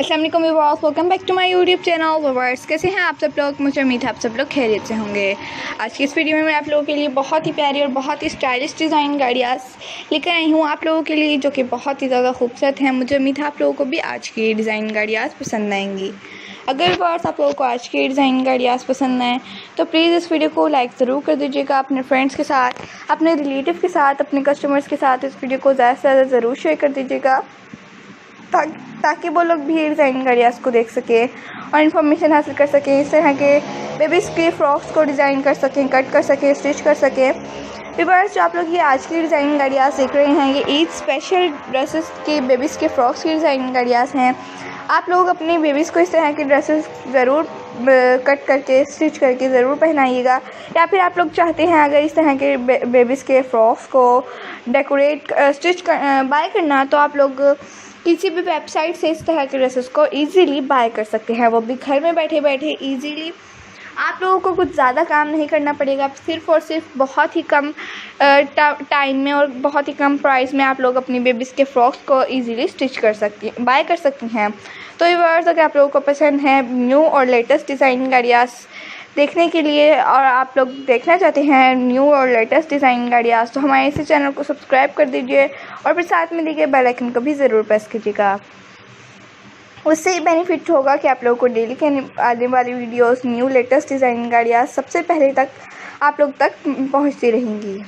अस्सलाम वालेकुम viewers, welcome back to my YouTube channel. Viewers, कैसे हैं आप सब लोग? मुझे उम्मीद है आप सब लोग खैरियत से होंगे। आज की इस वीडियो में मैं आप लोगों के लिए बहुत ही प्यारी और बहुत ही स्टाइलिश डिज़ाइन गाड़ियाँ लेकर आई हूँ आप लोगों के लिए, जो कि बहुत ही ज़्यादा खूबसूरत हैं। मुझे उम्मीद है आप लोगों को भी आज की डिज़ाइन गाड़ियाँ पसंद आएंगी। अगर व्यूअर्स आप लोगों को आज की डिज़ाइन गाड़ियाँ पसंद आएँ तो प्लीज़ इस वीडियो को लाइक ज़रूर कर दीजिएगा। अपने फ्रेंड्स के साथ, अपने रिलेटिव के साथ, अपने कस्टमर्स के साथ इस वीडियो को ज़्यादा से ज़्यादा ज़रूर शेयर कर दीजिएगा, ताकि वो लोग भी डिज़ाइन गाड़ियाँ को देख सकें और इन्फॉर्मेशन हासिल कर सकें। इस तरह के बेबीज़ के फ्रॉक्स को डिज़ाइन कर सकें, कट कर सकें, स्टिच कर सकें। व्यूअर्स, जो आप लोग ये आज की डिज़ाइन गाड़ियाँ सीख रहे हैं, ये ईद स्पेशल ड्रेसेस के बेबीज़ के फ्रॉक्स की डिज़ाइन गाड़ियाँ हैं। आप लोग अपने बेबीज़ को इस तरह के ड्रेसेस ज़रूर कट करके, स्टिच करके ज़रूर पहनाइएगा। या फिर आप लोग चाहते हैं अगर इस तरह के बेबीज़ के फ्रॉक्स को डेकोरेट बाय करना, तो आप लोग किसी भी वेबसाइट से इस तरह के ड्रेसेस को इजीली बाय कर सकते हैं। वो भी घर में बैठे बैठे इजीली। आप लोगों को कुछ ज़्यादा काम नहीं करना पड़ेगा। सिर्फ़ और सिर्फ बहुत ही कम टाइम में और बहुत ही कम प्राइस में आप लोग अपनी बेबीज़ के फ्रॉक्स को इजीली बाय कर सकती हैं। तो व्यूअर्स, अगर आप लोगों को पसंद है न्यू और लेटेस्ट डिज़ाइन गाड़ियाँ देखने के लिए, और आप लोग देखना चाहते हैं न्यू और लेटेस्ट डिज़ाइन गाड़ियाँ, तो हमारे इसी चैनल को सब्सक्राइब कर दीजिए और फिर साथ में दिए गए बेल आइकन को भी ज़रूर प्रेस कीजिएगा। उससे बेनिफिट होगा कि आप लोगों को डेली के आने वाली वीडियोस, न्यू लेटेस्ट डिज़ाइन गाड़ियाँ सबसे पहले तक आप लोग तक पहुँचती रहेंगी।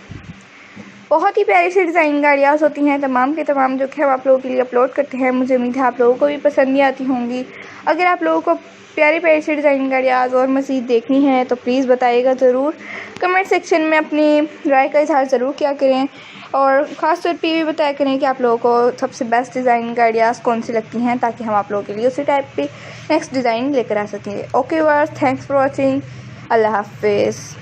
बहुत ही प्यारी सी डिज़ाइन गाड़ियाँ होती हैं, तमाम के तमाम, जो कि हम आप लोगों के लिए अपलोड करते हैं। मुझे उम्मीद है आप लोगों को भी पसंद ही आती होंगी। अगर आप लोगों को प्यारी प्यारी सी डिज़ाइन गाड़ियाँ और मज़ीद देखनी है तो प्लीज़ बताइएगा ज़रूर। कमेंट सेक्शन में अपनी राय का इजहार ज़रूर किया करें और ख़ास तौर पे भी बताया करें कि आप लोगों को सबसे बेस्ट डिज़ाइन गाड़ियाँ कौन सी लगती हैं, ताकि हम आप लोगों के लिए उसी टाइप की नेक्स्ट डिज़ाइन लेकर आ सकें। Okay viewers, thanks for watching. अल्लाह हाफिज़।